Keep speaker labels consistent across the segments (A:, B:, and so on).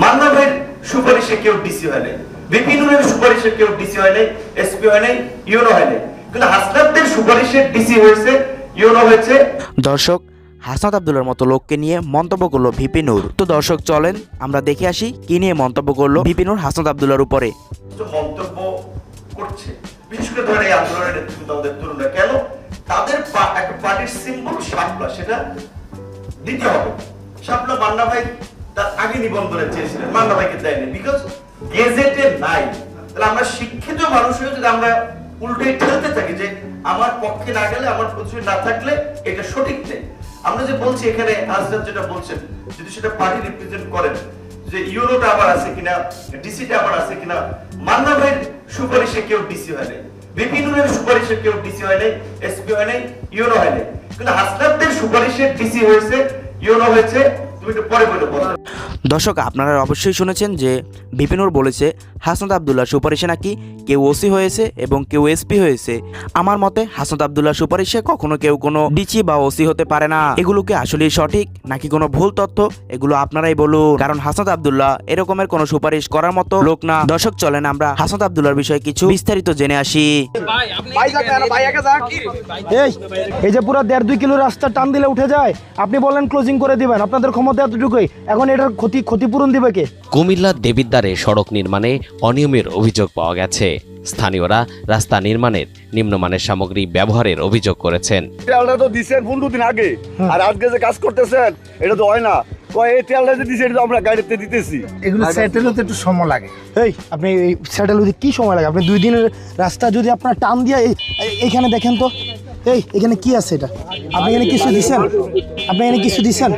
A: মান্না ভাইয়ের সুপারিশে কেউ ডিসি হয় নাই, বিপিনুরের সুপারিশে কেউ ডিসি হয় নাই, এসপি হয় নাই, ইউনো হয় নাই, কিন্তু হাসনাতদের সুপারিশে ডিসি হয়েছে, ইউনো হয়েছে।
B: দর্শক, হাসনাত আব্দুল্লাহর মতো লোককে নিয়ে মন্তব্য করলো ভিপি নূর। তো দর্শক চলেন আমরা দেখে আসি কি নিয়ে মন্তব্য করলো ভিপি নূর হাসনাত আব্দুল্লাহর উপরে।
A: মন্তব্য করছে বিশেষ করে ধরে এই আন্দোলনের নেতৃত্ব আমাদের তরুণরা, কেন তাদের একটা পার্টির সিম্বল শাপলা, সেটা দিতে হবে। শাপলা মান্না ভাই তার আগে নিবন্ধনে চেয়েছিলেন, মান্না ভাইকে দেয়নি, বিকজ গেজেটে নাই। তাহলে আমরা শিক্ষিত মানুষ হয়ে যদি আমরা উল্টে ঠেলতে থাকি যে আমার পক্ষে না গেলে, আমার প্রতিনিধি না থাকলে এটা সঠিক নেই। আমরা যে বলছি এখানে হাসনাত যেটা বলছেন, যদি সেটা পার্টি রিপ্রেজেন্ট করেন যে ইউরোটা আবার আছে কিনা, ডিসিটা আবার আছে কিনা, মান্না ভাইয়ের সুপারিশে কেউ ডিসি হয় নাই, বিপিনুরের সুপারিশে কেউ ডিসি হয় নাই, এসপি হয় নাই, ইউনো হয় নাই, কিন্তু হাসনাতদের সুপারিশে ডিসি হয়েছে, ইউনো হয়েছে। তুমি একটু পরে বলে বলো।
B: দর্শক, আপনারা অবশ্যই শুনেছেন যে ভিপি নূর বলেছে হাসনাত আব্দুল্লাহ সুপারিশে নাকি কেউ ওসি হয়েছে এবং কেউ এসপি হয়েছে। আমার মতে হাসনাত আব্দুল্লাহ সুপারিশে কখনো কেউ কোনো ডিসি বা ওসি হতে পারে না। এগুলো কি আসলেই সঠিক নাকি কোনো ভুল তথ্য, এগুলো আপনারাই বলুন, কারণ হাসনাত আব্দুল্লাহ এরকমের কোনো সুপারিশ করার মতো লোক না। দর্শক চলেন আমরা হাসনাত আব্দুল্লাহর বিষয়ে কিছু বিস্তারিত জেনে আসি।
C: এই যে পুরো 1.5-2 কিলো রাস্তা টান দিলে উঠে যায়, আপনি বলেন ক্লোজিং করে দিবেন, আপনাদের ক্ষমতা এতটুকুই, এখন এটার ক্ষতিপূরণ দিবে কে?
D: কুমিল্লা দেবিদ্বারে সড়ক নির্মাণে অনিয়মের অভিযোগ পাওয়া গেছে। স্থানীয়রা রাস্তা নির্মাণের নিম্নমানের সামগ্রী ব্যবহারের অভিযোগ করেছেন।
E: তেলটা তো দিচ্ছেন 15 দিন আগে, আর আজকে যে কাজ করতেছেন এটা তো হয় না। এই তেলটা যে দিচ্ছে এটা তো আমরা গাড়িতে দিতেছি।
C: এগুলো সেটেল হতে একটু সময় লাগে। এই আপনি এই সেটেল হতে কি সময় লাগে? আপনি 2 দিনের রাস্তা যদি আপনার টান দিয়ে এইখানে দেখেন তো, এখানে কি আছে? এটা আপনি এখানে কিছু দিচ্ছেন? আপনি এখানে কিছু দিচ্ছেন?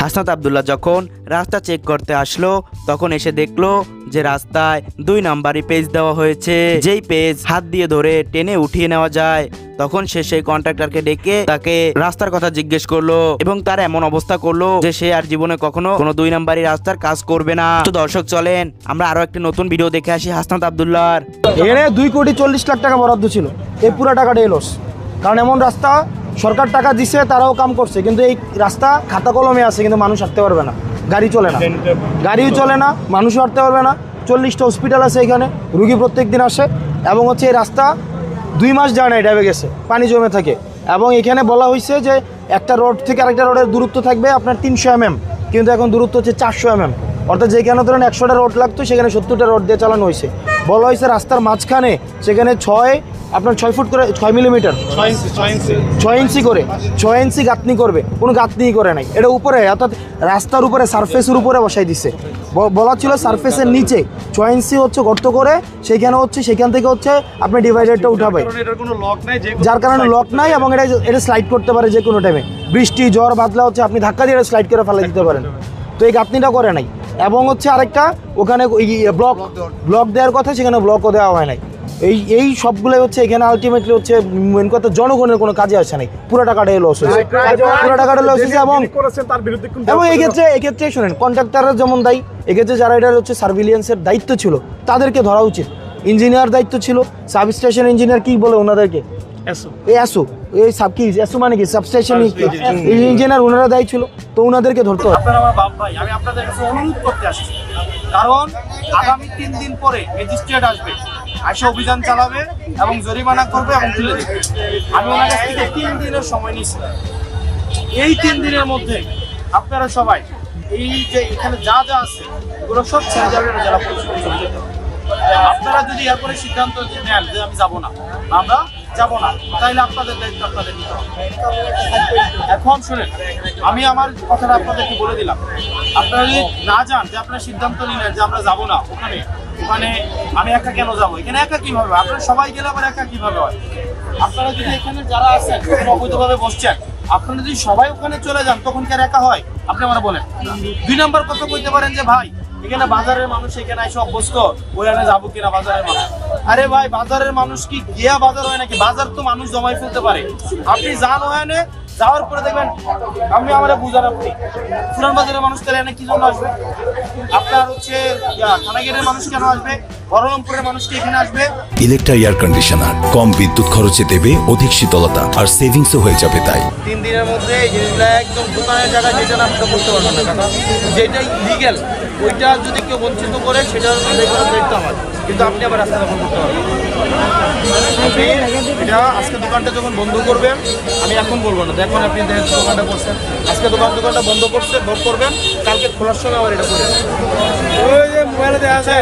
B: হাসনাত আব্দুল্লাহ যখন রাস্তা চেক করতে আসলো তখন এসে দেখলো যে রাস্তায় 2 নাম্বারই পেজ দেওয়া হয়েছে, যেই পেজ হাত দিয়ে ধরে টেনে উঠিয়ে নেওয়া যায়। তখন সে সেই কন্ট্রাক্টরকে ডেকে তাকে রাস্তার কথা জিজ্ঞেস করলো এবং তার এমন অবস্থা করলো যে সে আর জীবনে কখনো কোনো 2 নাম্বারই রাস্তার কাজ করবে না। তো দর্শক চলেন আমরা আরো একটা নতুন ভিডিও দেখে আসি হাসনাত আব্দুল্লাহর।
C: এখানে 2,40,00,000 টাকা বরাদ্দ ছিল, এই পুরো টাকাটা এলো। কারণ এমন রাস্তা সরকার টাকা দিছে, তারাও কাম করছে, কিন্তু এই রাস্তা খাতা কলমে আছে, কিন্তু মানুষ হাঁটতে পারবে না, গাড়ি চলে না, গাড়িও চলে না, মানুষও হাঁটতে পারবে না। 40টা হসপিটাল আছে এখানে, রুগী প্রত্যেক দিন আসে, এবং হচ্ছে এই রাস্তা 2 মাস যায় না, ডেবে গেছে, পানি জমে থাকে। এবং এখানে বলা হয়েছে যে একটা রোড থেকে আরেকটা রোডের দূরত্ব থাকবে আপনার 300 mm, কিন্তু এখন দূরত্ব হচ্ছে 400 mm। অর্থাৎ যেখানে ধরেন 100টা রোড লাগতো সেখানে 70টা রোড দিয়ে চালানো হয়েছে। বলা হয়েছে রাস্তার মাঝখানে সেখানে 6 ফুট করে 6 মিলিমিটার 6 ইঞ্চি করে 6 ইঞ্চি গাঁথনি করবে, কোনো গাঁথনিই করে নাই। এটা উপরে, অর্থাৎ রাস্তার উপরে সারফেসের উপরে বসাই দিচ্ছে। বলা ছিল সারফেসের নিচে 6 ইঞ্চি হচ্ছে গর্ত করে, সেখান থেকে হচ্ছে আপনি ডিভাইডারটা উঠাবে, যার কারণে লক নাই, এবং এটা স্লাইড করতে পারে যে কোনো টাইমে, বৃষ্টি ঝড় বাদলা হচ্ছে আপনি ধাক্কা দিয়ে স্লাইড করে ফেলে দিতে পারেন। তো এই গাঁথনিটা করে নাই। এবং হচ্ছে আরেকটা ওখানে ব্লক দেওয়ার কথা, সেখানে ব্লকও দেওয়া হয় নাই। এই সবগুলোই হচ্ছে এখানে আলটিমেটলি হচ্ছে মেন কথা জনগণের কোনো কাজে আসে নাই, পুরো টাকাটাই লস হয়েছে, পুরো টাকাটা লস হয়েছে। এবং এক্ষেত্রে শোনেন, কন্ট্রাক্টররা যেমন দায়ী, এক্ষেত্রে যারা এটা হচ্ছে সার্ভিলিয়েন্সের দায়িত্ব ছিল তাদেরকে ধরা উচিত। ইঞ্জিনিয়ার দায়িত্ব ছিল, সাবস্টেশন ইঞ্জিনিয়ার কি বলে ওনাদেরকে, মানে কি সাবস্টেশন ইঞ্জিনিয়ার, ওনারা দায়ী ছিল, তো ওনাদেরকে ধরতে হবে।
F: আমার বাপ ভাই, আমি আপনাদের কাছে অনুরোধ করতে আসছি, কারণ আগামী 3 দিন পরে ম্যাজিস্ট্রেট আসবে, এসে অভিযান চালাবে এবং জরিমানা করবে এবং তুলে দেবে। আমি ওনার কাছ থেকে 3 দিনের সময় নিয়েছি। এই 3 দিনের মধ্যে আপনারা সবাই এই যে এখানে যা যা আছে এগুলো সব ছেড়ে যাবেন জেলা পরিষদ। আপনারা যদি এরপরে সিদ্ধান্ত নেন যে আমি যাবো না, আমরা যাবো না, তাইলে আপনাদের দায়িত্ব আপনাদের নিতে হবে। এখন শুনেন, আমি আমার কথাটা আপনাদেরকে বলে দিলাম, আপনারা যদি না যান, যে আপনারা সিদ্ধান্ত নিলেন যে আমরা যাবো না ওখানে আমি একা কেন যাবো? এখানে একা কিভাবে? আপনারা সবাই গেলে আবার একা কিভাবে হয়? আপনারা যদি এখানে যারা আছেন অবৈধভাবে বসছেন, আপনারা যদি সবাই ওখানে চলে যান তখন কি আর একা হয়? আপনি আমার বলেন। 2 নম্বর কথা বলতে পারেন যে ভাই এখানে বাজারের মানুষ এখানে এসে অভ্যস্ত, ওখানে যাবো কিনা বাজারের মানুষ। আরে ভাই, বাজারের মানুষ কি গিয়া বাজার হয় নাকি? বাজার তো মানুষ জমাই ফেলতে পারে। আপনি যান ওখানে, যাওয়ার পরে দেখবেন আপনি আমরা বুঝার আপনি পুরান বাজারের মানুষ তাহলে এনে কি জন্য আসবে, আপনার হচ্ছে থানা গেটের মানুষ কেন আসবে, বহরমপুরের মানুষ কি এখানে আসবে?
G: ইলেকট্রা এয়ার কন্ডিশনার কম বিদ্যুৎ খরচে দেবে অধিক শীতলতা আর সেভিংসও হয়ে যাবে তাই
F: 3 দিনের মধ্যে এই জিনিসটা একদম দোকানের জায়গায় যেটা না আপনি করতে পারবেন না কাকা, যেটা ইলিগেল ওইটা যদি কেউ বঞ্চিত করে সেটা আদায় করার দায়িত্ব আমার, কিন্তু আপনি আবার রাস্তা দখল করতে পারবেন। আপনি এটা আজকে দোকানটা যখন বন্ধ করবেন, আমি এখন বলবো না, দেখুন আপনি দোকানটা করছেন, আজকে দোকানটা বন্ধ করছে ভোগ করবেন, কালকে খোলার সময় আবার এটা করে ওই যে মোবাইলে দেখা যায়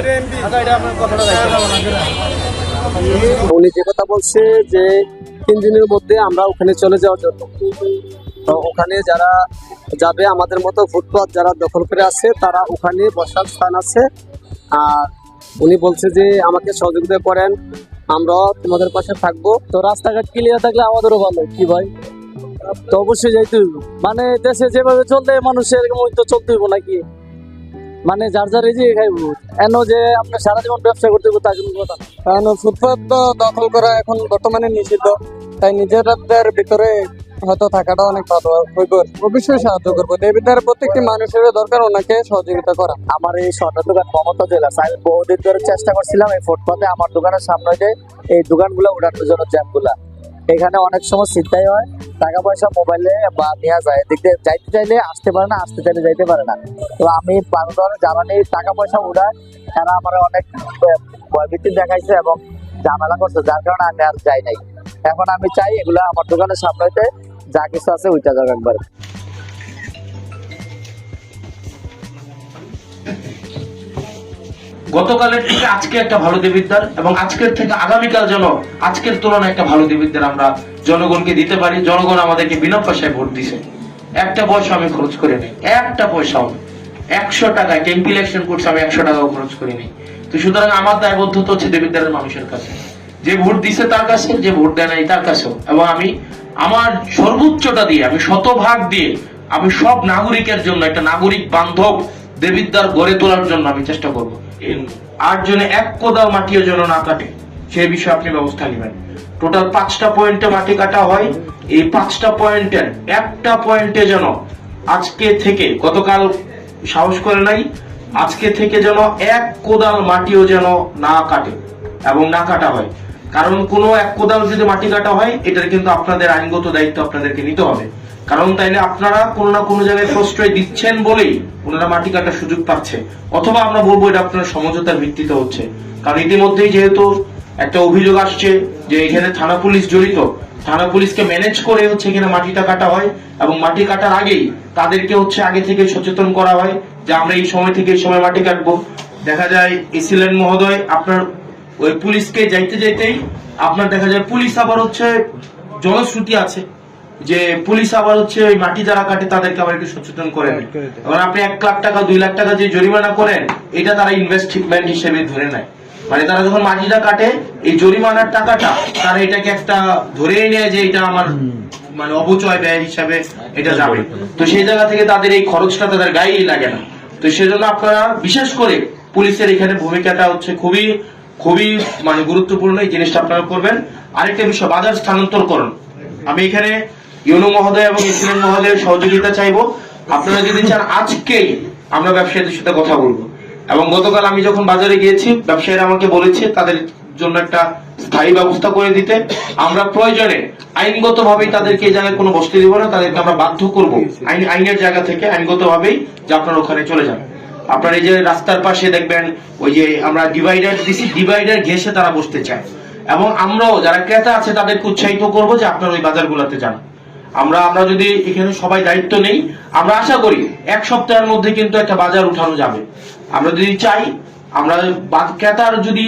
F: এটা আপনার কথাটা দেখেন।
H: উনি যে কথা বলছে যে 3 দিনের মধ্যে আমরা ওখানে চলে যাওয়ার জন্য, তো ওখানে যারা যাবে আমাদের মতো ফুটপাত যারা দখল করে আছে তারা ওখানে বসার স্থান আছে। আর উনি বলছে যে আমাকে সহযোগিতা করেন, আমরা তোমাদের পাশে থাকবো। তো রাস্তাঘাট ক্লিয়ার থাকলে আমাদেরও ভালো, কি ভাই? তো অবশ্যই যাইতে হইব, মানে দেশে যেভাবে চলতে মানুষের এরকম তো চলতে হইব নাকি, মানে যার যার এই যে খাইবো এন যে আপনি সারা জীবন ব্যবসা করতে হইব তা কোনো কথা না। কারণ ফুটপাত দখল করা এখন বর্তমানে নিষিদ্ধ, তাই নিজেদের ভিতরে হয়তো থাকাটা অনেক ভালো হইব। অবশ্যই সাহায্য করবো, এর ভিতরে প্রত্যেকটি মানুষের দরকার ওনাকে সহযোগিতা করা। আমার এই স্বর্ণ দোকান মমতা জেলাস, আমি বহুদিন ধরে চেষ্টা করছিলাম এই ফুটপাতে আমার দোকানের সামনে যে এই দোকানগুলো উঠানোর জন্য, জ্যামগুলা এখানে অনেক সময় চিন্তাই হয়, টাকা পয়সা মোবাইলে বা নেওয়া যায়, এদিক দিয়ে যাইতে চাইলে আসতে পারে না, আসতে চাইলে যাইতে পারে না। তো আমি ধরনের যারা নেই টাকা পয়সা উঠায় তারা আমার অনেক ভয়ভীতি দেখাইছে এবং ঝামেলা করছে, যার কারণে আমি আর যাই নাই। এখন আমি চাই এগুলা আমার দোকানের সামনেতে যা কিছু আছে ওইটা যাক একবার।
I: গতকালের থেকে আজকে একটা ভালো দেবিদ্বার এবং আজকের থেকে আগামীকাল যেন আজকের তুলনায় একটা ভালো দেবিদ্বার আমরা জনগণকে দিতে পারি। জনগণ আমাদেরকে বিনা পয়সায় ভোট দিছে, একটা পয়সা আমি খরচ করে নেই, একটা পয়সাও 100 টাকায় টেম্পি ইলেকশন করছে, আমি 100 টাকাও খরচ করি নেই। তো সুতরাং আমার দায়বদ্ধতা হচ্ছে দেবিদ্বারের মানুষের কাছে, যে ভোট দিছে তার কাছে, যে ভোট দেয় নাই তার কাছেও, এবং আমি আমার সর্বোচ্চটা দিয়ে, আমি শতভাগ দিয়ে আমি সব নাগরিকের জন্য একটা নাগরিক বান্ধব দেবিদ্বার গড়ে তোলার জন্য আমি চেষ্টা করবো। 8 জনে 1 কোদাল মাটিও যেন না কাটে সেই বিষয়ে আপনি ব্যবস্থা নেবেন। টোটাল 5টা পয়েন্টে মাটি কাটা হয়, এই 5টা পয়েন্টের একটা পয়েন্টে যেন আজকে থেকে, গতকাল সাহস করে নাই, আজকে থেকে যেন 1 কোদাল মাটিও যেন না কাটে এবং না কাটা হয়। কারণ কোনো 1 কোদাল যদি মাটি কাটা হয়, এটার কিন্তু আপনাদের আইনগত দায়িত্ব আপনাদেরকে নিতে হবে। কারণ তাইলে আপনারা কোনো না কোনো জায়গায় প্রশ্রয় দিচ্ছেন বলেই ওনারা মাটি কাটার সুযোগ পাচ্ছে, অথবা আমরা বলবো এটা আপনার সমঝোতার ভিত্তিতে হচ্ছে। কারণ ইতিমধ্যেই যেহেতু একটা অভিযোগ আসছে যে এখানে থানা পুলিশ জড়িত, থানা পুলিশকে ম্যানেজ করে হচ্ছে এখানে মাটিটা কাটা হয়, এবং মাটি কাটার আগেই তাদেরকে হচ্ছে আগে থেকে সচেতন করা হয় যে আমরা এই সময় থেকে এই সময় মাটি কাটবো। দেখা যায় এসিলেন মহোদয় আপনার ওই পুলিশকে যাইতে যাইতেই আপনার দেখা যায় পুলিশ আবার হচ্ছে জনশ্রুতি আছে যে পুলিশ আবার হচ্ছে ওই মাটি যারা কাটে তাদেরকে আবার একটু সচেতন করেন। এবং আপনি 1 লাখ টাকা 2 লাখ টাকা যে জরিমানা করেন, এটা তারা ইনভেস্টমেন্ট হিসেবে ধরে নেয়। মানে তারা যখন মাটিটা কাটে এই জরিমানার টাকাটা তারা এটাকে একটা ধরেই নেয় যে এটা আমার মানে অপচয় ব্যয় হিসাবে এটা যাবে। তো সেই জায়গা থেকে তাদের এই খরচটা তাদের গায়েই লাগে না। তো সেজন্য আপনারা বিশেষ করে পুলিশের এখানে ভূমিকাটা হচ্ছে খুবই খুবই মানে গুরুত্বপূর্ণ, এই জিনিসটা আপনারা করবেন। আরেকটা বিষয়, বাজার স্থানান্তরকরণ। আমি এখানে ইউনো মহোদয় এবং এসিলেন মহোদয়ের সহযোগিতা চাইবো। আপনারা যদি চান আজকেই আমরা ব্যবসায়ীদের সাথে কথা বলবো, এবং গতকাল আমি যখন বাজারে গিয়েছি ব্যবসায়ীরা আমাকে বলেছে তাদের জন্য একটা স্থায়ী ব্যবস্থা করে দিতে। আমরা প্রয়োজনে আইনগত ভাবেই তাদেরকে এই জায়গায় কোনো বসতে দিব না, তাদেরকে আমরা বাধ্য করবো আইনের জায়গা থেকে আইনগত ভাবেই যে আপনারা ওখানে চলে যান। আপনার এই যে রাস্তার পাশে দেখবেন ওই যে আমরা ডিভাইডার দিছি, ডিভাইডার ঘেঁষে তারা বসতে চায়, এবং আমরাও যারা ক্রেতা আছে তাদেরকে উৎসাহিত করবো যে আপনারা ওই বাজারগুলোতে যান। আমরা যদি এখানে সবাই দায়িত্ব নেই, আমরা আশা করি 1 সপ্তাহের মধ্যে কিন্তু একটা বাজার উঠানো যাবে। আমরা যদি চাই, আমরা ক্রেতার যদি